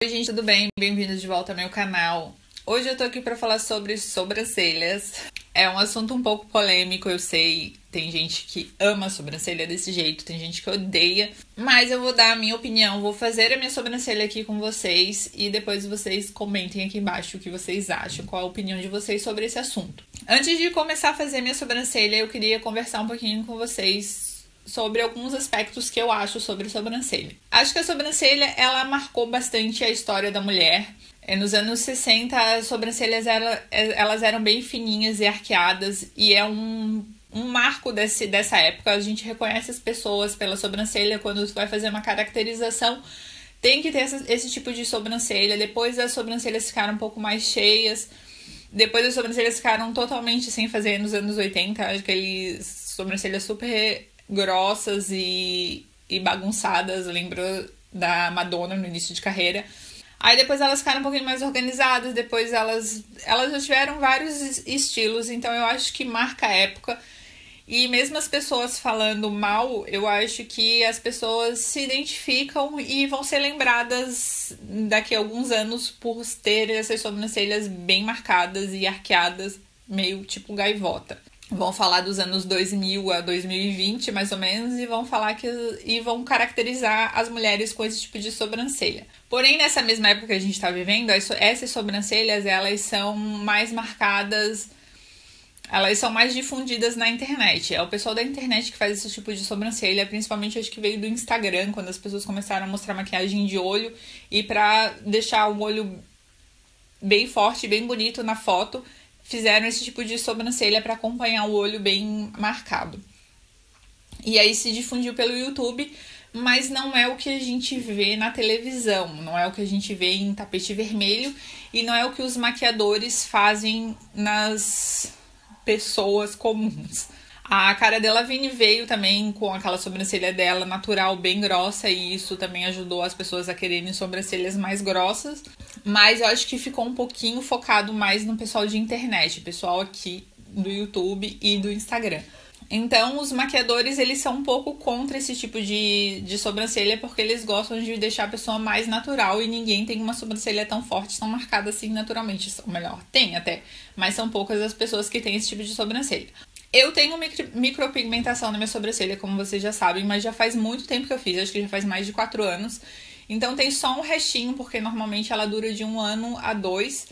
Oi gente, tudo bem? Bem-vindos de volta ao meu canal. Hoje eu tô aqui pra falar sobre sobrancelhas. É um assunto um pouco polêmico, eu sei. Tem gente que ama sobrancelha desse jeito, tem gente que odeia. Mas eu vou dar a minha opinião, vou fazer a minha sobrancelha aqui com vocês e depois vocês comentem aqui embaixo o que vocês acham, qual a opinião de vocês sobre esse assunto. Antes de começar a fazer minha sobrancelha, eu queria conversar um pouquinho com vocês sobre alguns aspectos que eu acho sobre sobrancelha. Acho que a sobrancelha, ela marcou bastante a história da mulher. Nos anos 60, as sobrancelhas elas eram bem fininhas e arqueadas, e é um marco dessa época. A gente reconhece as pessoas pela sobrancelha. Quando vai fazer uma caracterização, tem que ter esse tipo de sobrancelha. Depois as sobrancelhas ficaram um pouco mais cheias. Depois as sobrancelhas ficaram totalmente sem fazer nos anos 80. Aqueles sobrancelhas super grossas e bagunçadas. Eu lembro da Madonna no início de carreira. Aí depois elas ficaram um pouquinho mais organizadas, depois elas já tiveram vários estilos, então eu acho que marca a época. E mesmo as pessoas falando mal, eu acho que as pessoas se identificam e vão ser lembradas daqui a alguns anos por ter essas sobrancelhas bem marcadas e arqueadas, meio tipo gaivota. Vão falar dos anos 2000 a 2020, mais ou menos, e vão falar e vão caracterizar as mulheres com esse tipo de sobrancelha. Porém, nessa mesma época que a gente está vivendo, essas sobrancelhas, elas são mais marcadas, elas são mais difundidas na internet. É o pessoal da internet que faz esse tipo de sobrancelha, principalmente acho que veio do Instagram, quando as pessoas começaram a mostrar maquiagem de olho, e para deixar o olho bem forte, bem bonito na foto, fizeram esse tipo de sobrancelha para acompanhar o olho bem marcado. E aí se difundiu pelo YouTube, mas não é o que a gente vê na televisão, não é o que a gente vê em tapete vermelho e não é o que os maquiadores fazem nas pessoas comuns. A Cara Delevingne veio também com aquela sobrancelha dela natural, bem grossa, e isso também ajudou as pessoas a quererem sobrancelhas mais grossas. Mas eu acho que ficou um pouquinho focado mais no pessoal de internet, pessoal aqui do YouTube e do Instagram. Então, os maquiadores, eles são um pouco contra esse tipo de sobrancelha, porque eles gostam de deixar a pessoa mais natural e ninguém tem uma sobrancelha tão forte, tão marcada assim naturalmente. Ou melhor, tem até, mas são poucas as pessoas que têm esse tipo de sobrancelha. Eu tenho micropigmentação na minha sobrancelha, como vocês já sabem, mas já faz muito tempo que eu fiz, acho que já faz mais de 4 anos. Então tem só um restinho, porque normalmente ela dura de 1 ano a 2.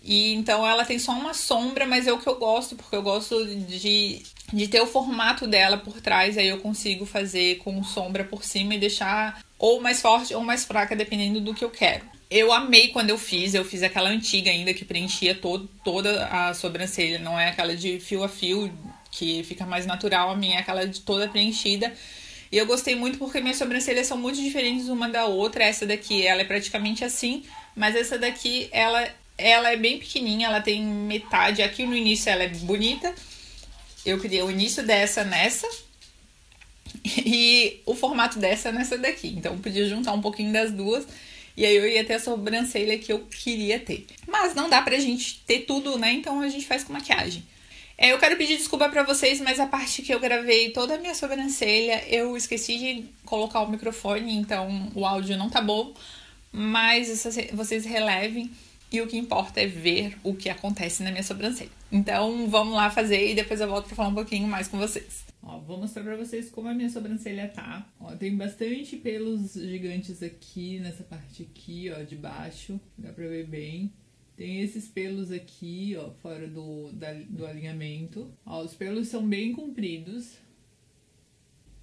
E então ela tem só uma sombra, mas é o que eu gosto, porque eu gosto de ter o formato dela por trás, aí eu consigo fazer com sombra por cima e deixar ou mais forte ou mais fraca, dependendo do que eu quero. Eu amei quando eu fiz aquela antiga ainda que preenchia toda a sobrancelha, não é aquela de fio a fio que fica mais natural, a minha é aquela de toda preenchida. E eu gostei muito porque minhas sobrancelhas são muito diferentes uma da outra. Essa daqui, ela é praticamente assim, mas essa daqui, ela é bem pequenininha, ela tem metade. Aqui no início ela é bonita. Eu queria o início dessa nessa e o formato dessa nessa daqui. Então eu podia juntar um pouquinho das duas e aí eu ia ter a sobrancelha que eu queria ter. Mas não dá pra gente ter tudo, né? Então a gente faz com maquiagem. Eu quero pedir desculpa pra vocês, mas a parte que eu gravei toda a minha sobrancelha, eu esqueci de colocar o microfone, então o áudio não tá bom. Mas vocês relevem e o que importa é ver o que acontece na minha sobrancelha. Então vamos lá fazer e depois eu volto pra falar um pouquinho mais com vocês. Ó, vou mostrar pra vocês como a minha sobrancelha tá. Ó, tem bastante pelos gigantes aqui, nessa parte aqui, ó, de baixo. Dá pra ver bem. Tem esses pelos aqui, ó, fora do alinhamento. Ó, os pelos são bem compridos.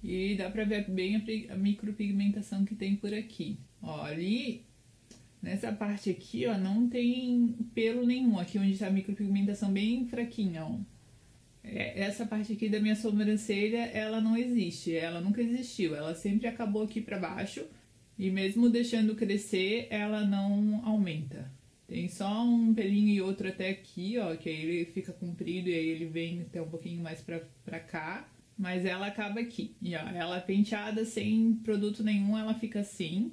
E dá pra ver bem a micropigmentação que tem por aqui. Ó, ali, nessa parte aqui, ó, não tem pelo nenhum. Aqui onde tá a micropigmentação bem fraquinha, ó. Essa parte aqui da minha sobrancelha, ela não existe, ela nunca existiu, ela sempre acabou aqui pra baixo e mesmo deixando crescer, ela não aumenta. Tem só um pelinho e outro até aqui, ó, que aí ele fica comprido e aí ele vem até um pouquinho mais pra cá, mas ela acaba aqui. E ó, ela penteada sem produto nenhum, ela fica assim.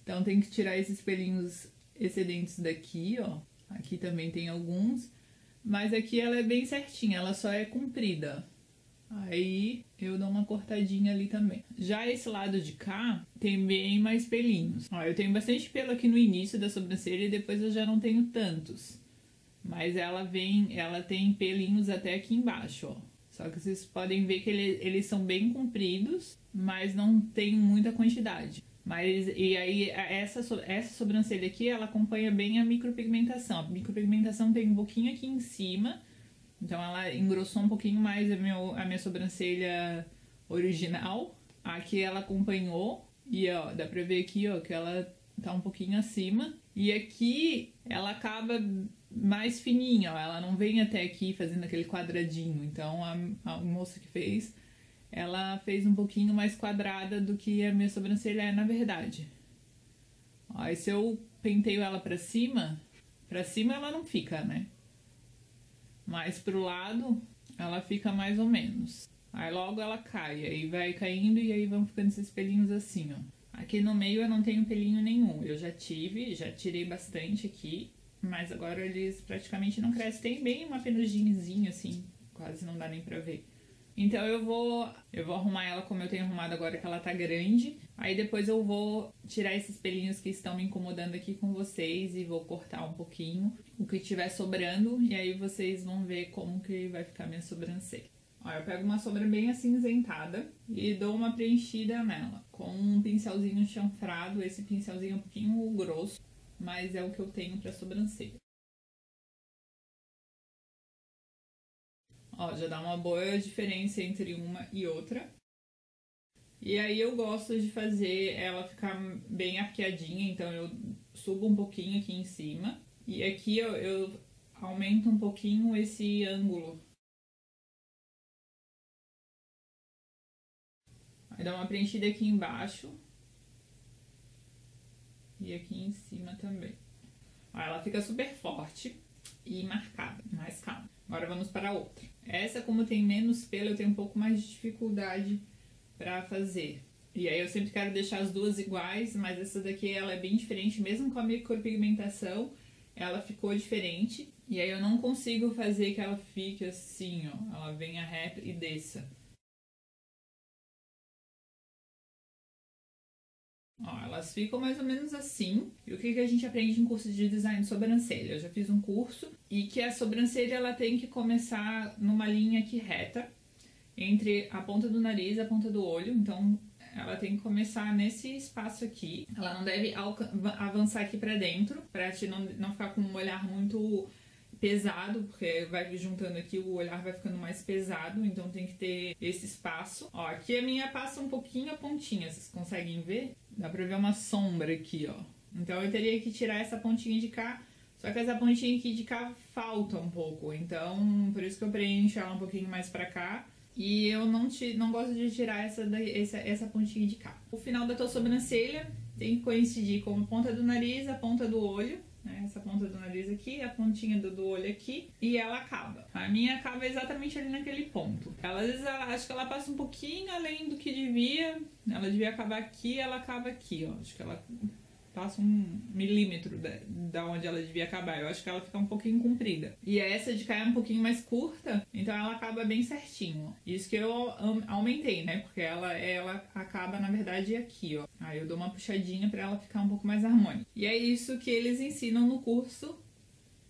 Então tem que tirar esses pelinhos excedentes daqui, ó. Aqui também tem alguns. Mas aqui ela é bem certinha, ela só é comprida. Aí eu dou uma cortadinha ali também. Já esse lado de cá tem bem mais pelinhos. Ó, eu tenho bastante pelo aqui no início da sobrancelha e depois eu já não tenho tantos. Mas ela tem pelinhos até aqui embaixo, ó. Só que vocês podem ver que eles são bem compridos, mas não tem muita quantidade. E aí essa sobrancelha aqui, ela acompanha bem a micropigmentação. A micropigmentação tem um pouquinho aqui em cima, então ela engrossou um pouquinho mais a minha sobrancelha original. Aqui ela acompanhou e ó, dá pra ver aqui ó, que ela tá um pouquinho acima. E aqui ela acaba mais fininha, ó, ela não vem até aqui fazendo aquele quadradinho. Então a moça que fez, ela fez um pouquinho mais quadrada do que a minha sobrancelha é na verdade. Ó, aí se eu penteio ela pra cima ela não fica, né? Mas pro lado ela fica mais ou menos. Aí logo ela cai, aí vai caindo e aí vão ficando esses pelinhos assim, ó. Aqui no meio eu não tenho pelinho nenhum, eu já tirei bastante aqui, mas agora eles praticamente não crescem. Tem bem uma penuginzinha assim, quase não dá nem pra ver. Então eu vou arrumar ela como eu tenho arrumado agora que ela tá grande. Aí depois eu vou tirar esses pelinhos que estão me incomodando aqui com vocês e vou cortar um pouquinho o que tiver sobrando. E aí vocês vão ver como que vai ficar minha sobrancelha. Ó, eu pego uma sombra bem acinzentada e dou uma preenchida nela com um pincelzinho chanfrado. Esse pincelzinho é um pouquinho grosso, mas é o que eu tenho pra sobrancelha. Ó, já dá uma boa diferença entre uma e outra. E aí eu gosto de fazer ela ficar bem arqueadinha, então eu subo um pouquinho aqui em cima. E aqui eu aumento um pouquinho esse ângulo. Aí dá uma preenchida aqui embaixo. E aqui em cima também. Ó, ela fica super forte e marcada, mais calma. Agora vamos para a outra. Essa, como tem menos pelo, eu tenho um pouco mais de dificuldade para fazer. E aí eu sempre quero deixar as duas iguais, mas essa daqui ela é bem diferente, mesmo com a micropigmentação, ela ficou diferente. E aí eu não consigo fazer que ela fique assim, ó, ela venha reta e desça. Ó, elas ficam mais ou menos assim. E o que a gente aprende em curso de design de sobrancelha? Eu já fiz um curso e que a sobrancelha ela tem que começar numa linha aqui reta entre a ponta do nariz e a ponta do olho. Então ela tem que começar nesse espaço aqui. Ela não deve avançar aqui pra dentro, pra te não ficar com um olhar muito pesado, porque vai juntando aqui, o olhar vai ficando mais pesado, então tem que ter esse espaço. Ó, aqui a minha passa um pouquinho a pontinha, vocês conseguem ver? Dá pra ver uma sombra aqui, ó. Então eu teria que tirar essa pontinha de cá, só que essa pontinha aqui de cá falta um pouco, então por isso que eu preencho ela um pouquinho mais pra cá. E eu não gosto de tirar essa pontinha de cá. O final da tua sobrancelha tem que coincidir com a ponta do nariz, a ponta do olho, né? Essa ponta do nariz aqui, a pontinha do olho aqui, e ela acaba. A minha acaba exatamente ali naquele ponto. Ela, às vezes, acho que ela passa um pouquinho além do que devia. Ela devia acabar aqui, ela acaba aqui, ó. Acho que ela passa 1 milímetro da onde ela devia acabar. Eu acho que ela fica um pouquinho comprida. E essa de cá é um pouquinho mais curta, então ela acaba bem certinho. Isso que eu aumentei, né? Porque ela acaba, na verdade, aqui, ó. Aí eu dou uma puxadinha pra ela ficar um pouco mais harmônica. E é isso que eles ensinam no curso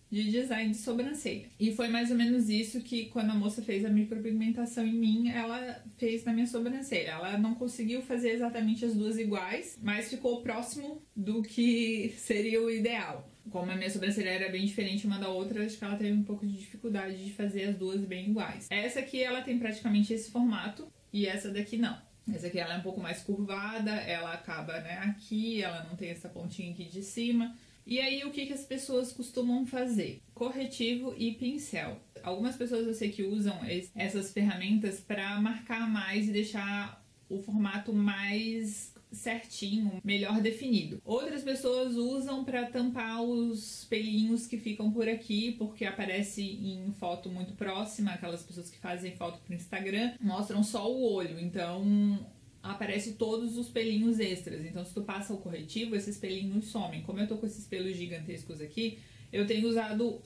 de design de sobrancelha. E foi mais ou menos isso que, quando a moça fez a micropigmentação em mim, ela fez na minha sobrancelha. Ela não conseguiu fazer exatamente as duas iguais, mas ficou próximo do que seria o ideal. Como a minha sobrancelha era bem diferente uma da outra, acho que ela teve um pouco de dificuldade de fazer as duas bem iguais. Essa aqui, ela tem praticamente esse formato, e essa daqui não. Essa aqui ela é um pouco mais curvada, ela acaba, né, aqui, ela não tem essa pontinha aqui de cima. E aí, o que as pessoas costumam fazer? Corretivo e pincel. Algumas pessoas eu sei que usam essas ferramentas para marcar mais e deixar o formato mais certinho, melhor definido. Outras pessoas usam para tampar os pelinhos que ficam por aqui, porque aparece em foto muito próxima. Aquelas pessoas que fazem foto pro Instagram mostram só o olho, então aparece todos os pelinhos extras. Então, se tu passa o corretivo, esses pelinhos somem. Como eu tô com esses pelos gigantescos aqui, eu tenho usado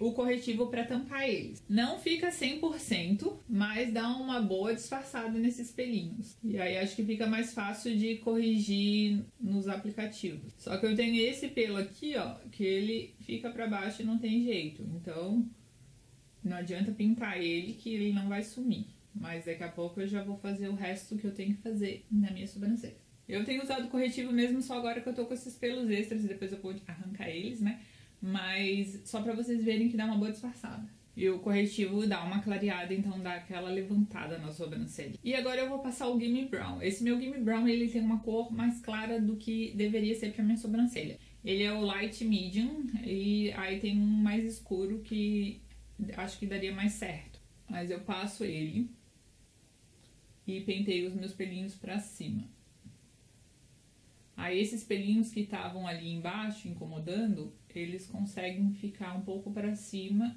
o corretivo pra tampar eles. Não fica 100%, mas dá uma boa disfarçada nesses pelinhos. E aí acho que fica mais fácil de corrigir nos aplicativos. Só que eu tenho esse pelo aqui, ó, que ele fica pra baixo e não tem jeito. Então não adianta pintar ele que ele não vai sumir. Mas daqui a pouco eu já vou fazer o resto que eu tenho que fazer na minha sobrancelha. Eu tenho usado corretivo mesmo só agora que eu tô com esses pelos extras e depois eu vou arrancar eles, né? Mas só pra vocês verem que dá uma boa disfarçada. E o corretivo dá uma clareada, então dá aquela levantada na sobrancelha. E agora eu vou passar o Gimme Brown. Esse meu Gimme Brown, ele tem uma cor mais clara do que deveria ser pra minha sobrancelha. Ele é o Light Medium e aí tem um mais escuro que acho que daria mais certo. Mas eu passo ele e penteio os meus pelinhos pra cima. Aí esses pelinhos que estavam ali embaixo incomodando, eles conseguem ficar um pouco pra cima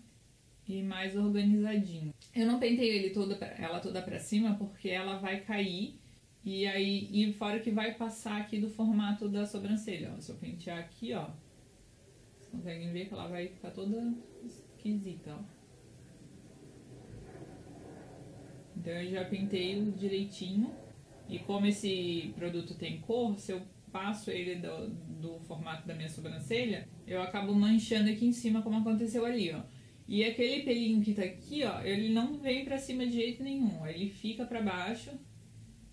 e mais organizadinho. Eu não penteio ela toda pra cima porque ela vai cair e fora que vai passar aqui do formato da sobrancelha, ó. Se eu pentear aqui, ó, vocês conseguem ver que ela vai ficar toda esquisita, ó. Então eu já penteio direitinho. E como esse produto tem cor, se eu passo ele do formato da minha sobrancelha, eu acabo manchando aqui em cima, como aconteceu ali, ó. E aquele pelinho que tá aqui, ó, ele não vem pra cima de jeito nenhum, ele fica pra baixo.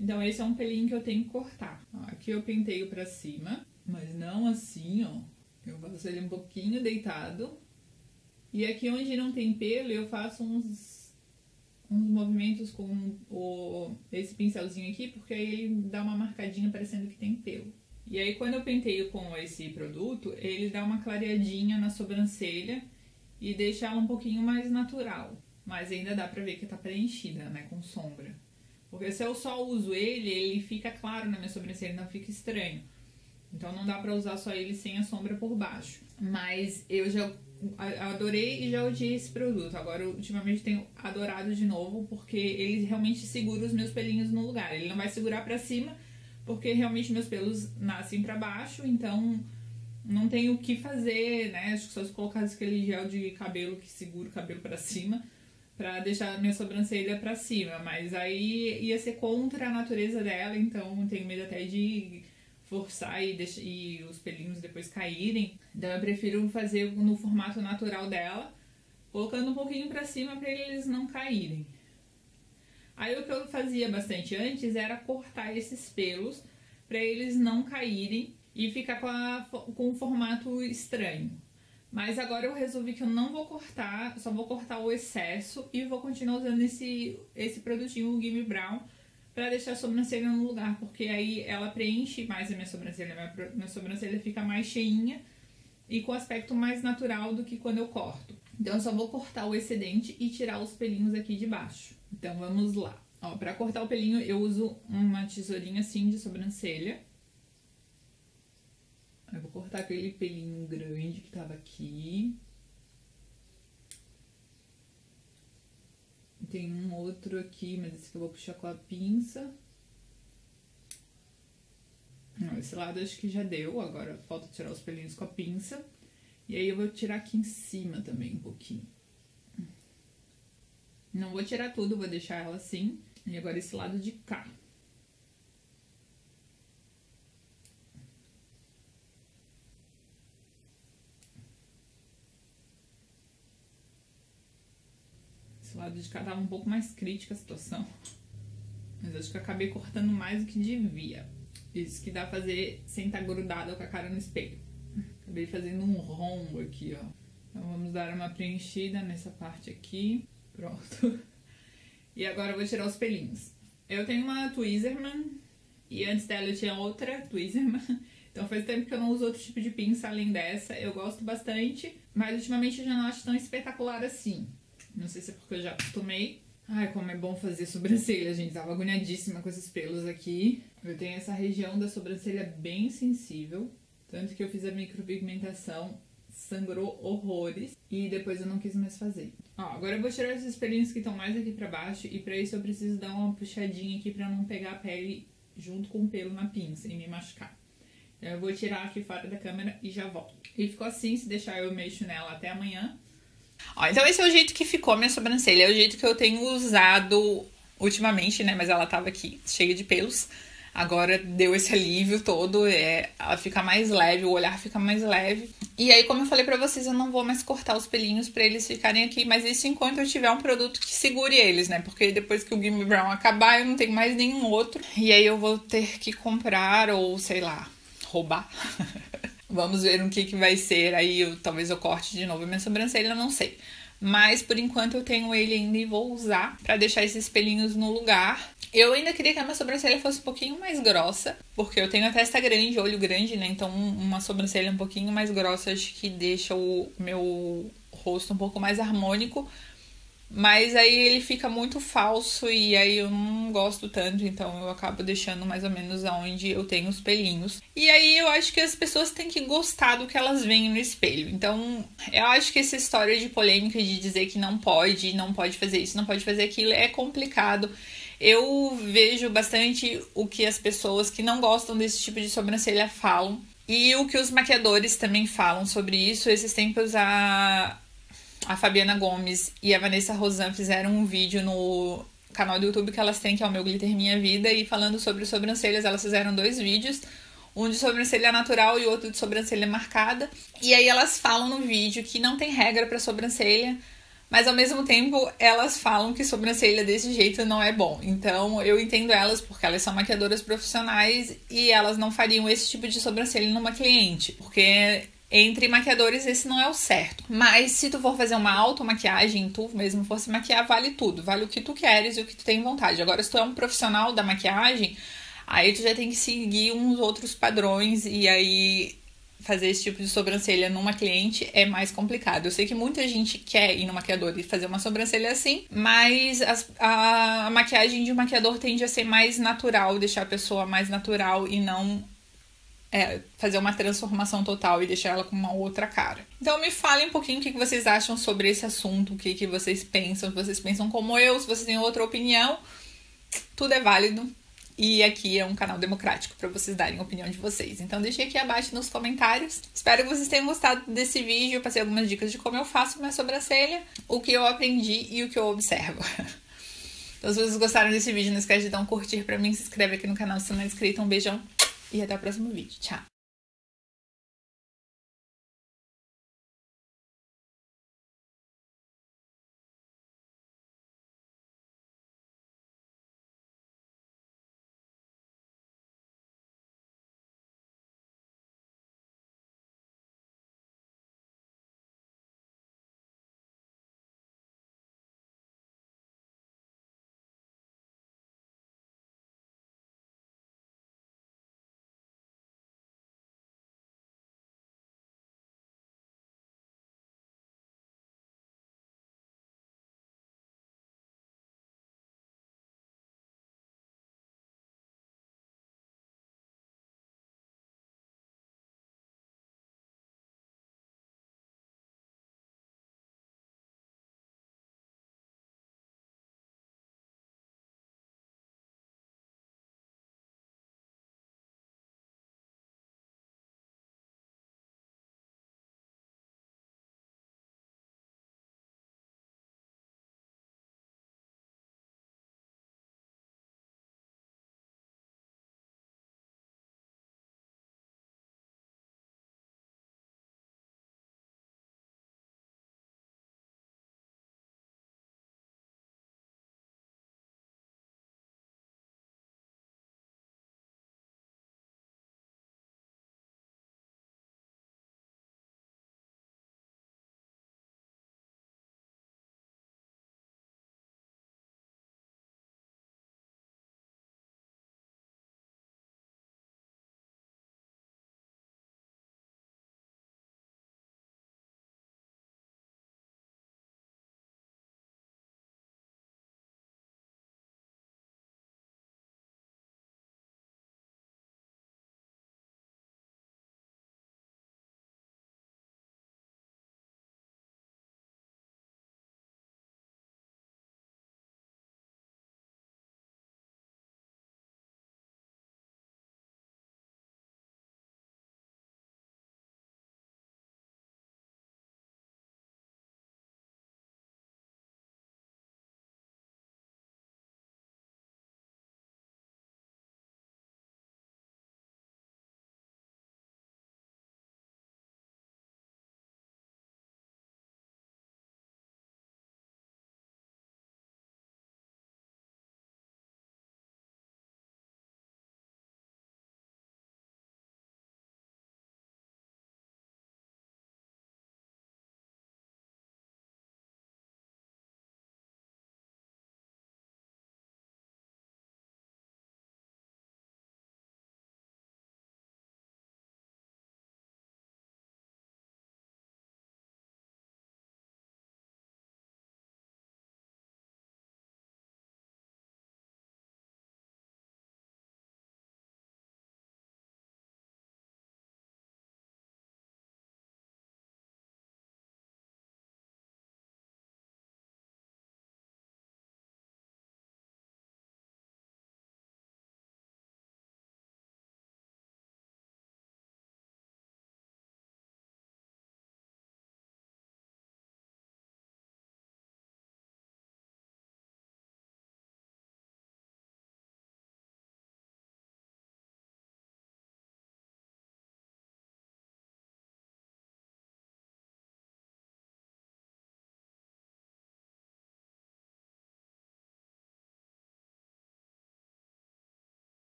Então esse é um pelinho que eu tenho que cortar. Ó, aqui eu penteio pra cima, mas não assim, ó. Eu faço ele um pouquinho deitado. E aqui onde não tem pelo, eu faço uns movimentos com esse pincelzinho aqui, porque aí ele dá uma marcadinha parecendo que tem pelo. E aí quando eu penteio com esse produto, ele dá uma clareadinha na sobrancelha e deixa ela um pouquinho mais natural. Mas ainda dá pra ver que tá preenchida, né, com sombra. Porque se eu só uso ele fica claro na minha sobrancelha, não fica estranho. Então não dá pra usar só ele sem a sombra por baixo. Mas eu já adorei e já odiei esse produto. Agora, ultimamente, tenho adorado de novo, porque ele realmente segura os meus pelinhos no lugar. Ele não vai segurar pra cima, porque realmente meus pelos nascem pra baixo, então não tem o que fazer, né? Acho que só se colocasse aquele gel de cabelo que segura o cabelo pra cima, pra deixar a minha sobrancelha pra cima. Mas aí ia ser contra a natureza dela, então tenho medo até de forçar e os pelinhos depois caírem. Então eu prefiro fazer no formato natural dela, colocando um pouquinho pra cima pra eles não caírem. Aí o que eu fazia bastante antes era cortar esses pelos pra eles não caírem e ficar com um formato estranho. Mas agora eu resolvi que eu não vou cortar, só vou cortar o excesso e vou continuar usando esse produtinho, o Gimme Brown, pra deixar a sobrancelha no lugar, porque aí ela preenche mais a minha sobrancelha, minha sobrancelha fica mais cheinha e com aspecto mais natural do que quando eu corto. Então eu só vou cortar o excedente e tirar os pelinhos aqui de baixo. Então vamos lá. Ó, pra cortar o pelinho eu uso uma tesourinha assim de sobrancelha. Eu vou cortar aquele pelinho grande que tava aqui. Tem um outro aqui, mas esse que eu vou puxar com a pinça. Não, esse lado acho que já deu, agora falta tirar os pelinhos com a pinça. E aí eu vou tirar aqui em cima também um pouquinho. Não vou tirar tudo, vou deixar ela assim. E agora esse lado de cá. Esse lado de cá tava um pouco mais crítica a situação. Mas acho que eu acabei cortando mais do que devia. Isso que dá pra fazer sem estar grudada com a cara no espelho. Acabei fazendo um rombo aqui, ó. Então vamos dar uma preenchida nessa parte aqui. Pronto. E agora eu vou tirar os pelinhos. Eu tenho uma Tweezerman e antes dela eu tinha outra Tweezerman. Então faz tempo que eu não uso outro tipo de pinça além dessa. Eu gosto bastante, mas ultimamente eu já não acho tão espetacular assim. Não sei se é porque eu já acostumei. Ai, como é bom fazer sobrancelha, gente. Tava agoniadíssima com esses pelos aqui. Eu tenho essa região da sobrancelha bem sensível. Tanto que eu fiz a micropigmentação, sangrou horrores. E depois eu não quis mais fazer. Ó, agora eu vou tirar esses pelinhos que estão mais aqui pra baixo. E pra isso eu preciso dar uma puxadinha aqui pra não pegar a pele junto com o pelo na pinça e me machucar. Então eu vou tirar aqui fora da câmera e já volto. E ficou assim, se deixar eu mexo nela até amanhã. Ó, então esse é o jeito que ficou a minha sobrancelha. É o jeito que eu tenho usado ultimamente, né? Mas ela tava aqui, cheia de pelos. Agora deu esse alívio todo, ela fica mais leve, o olhar fica mais leve. E aí, como eu falei pra vocês, eu não vou mais cortar os pelinhos pra eles ficarem aqui. Mas isso enquanto eu tiver um produto que segure eles, né? Porque depois que o Gimme Brown acabar, eu não tenho mais nenhum outro. E aí eu vou ter que comprar ou, sei lá, roubar. Vamos ver o que vai ser. Aí talvez eu corte de novo a minha sobrancelha, não sei. Mas por enquanto eu tenho ele ainda e vou usar pra deixar esses pelinhos no lugar. Eu ainda queria que a minha sobrancelha fosse um pouquinho mais grossa, porque eu tenho a testa grande, olho grande, né? Então uma sobrancelha um pouquinho mais grossa acho que deixa o meu rosto um pouco mais harmônico. Mas aí ele fica muito falso e aí eu não gosto tanto, então eu acabo deixando mais ou menos aonde eu tenho os pelinhos. E aí eu acho que as pessoas têm que gostar do que elas veem no espelho. Então eu acho que essa história de polêmica de dizer que não pode fazer isso, não pode fazer aquilo é complicado. Eu vejo bastante o que as pessoas que não gostam desse tipo de sobrancelha falam. E o que os maquiadores também falam sobre isso. Esses tempos a Fabiana Gomes e a Vanessa Rosan fizeram um vídeo no canal do YouTube que elas têm, que é o Meu Glitter Minha Vida, e falando sobre sobrancelhas, elas fizeram 2 vídeos, um de sobrancelha natural e outro de sobrancelha marcada. E aí elas falam no vídeo que não tem regra para sobrancelha, mas ao mesmo tempo elas falam que sobrancelha desse jeito não é bom. Então eu entendo elas, porque elas são maquiadoras profissionais e elas não fariam esse tipo de sobrancelha numa cliente, porque entre maquiadores esse não é o certo. Mas se tu for fazer uma automaquiagem, tu mesmo for se maquiar, vale tudo. Vale o que tu queres e o que tu tem vontade. Agora, se tu é um profissional da maquiagem, aí tu já tem que seguir uns outros padrões e aí fazer esse tipo de sobrancelha numa cliente é mais complicado. Eu sei que muita gente quer ir no maquiador e fazer uma sobrancelha assim, mas a maquiagem de um maquiador tende a ser mais natural, deixar a pessoa mais natural e não fazer uma transformação total e deixar ela com uma outra cara. Então me falem um pouquinho o que vocês acham sobre esse assunto, o que vocês pensam, se vocês pensam como eu, se vocês têm outra opinião, tudo é válido. E aqui é um canal democrático para vocês darem a opinião de vocês. Então deixe aqui abaixo nos comentários. Espero que vocês tenham gostado desse vídeo. Eu passei algumas dicas de como eu faço minha sobrancelha, o que eu aprendi e o que eu observo. Então se vocês gostaram desse vídeo, não esquece de dar um curtir pra mim, se inscreve aqui no canal se não é inscrito. Um beijão e até o próximo vídeo. Tchau!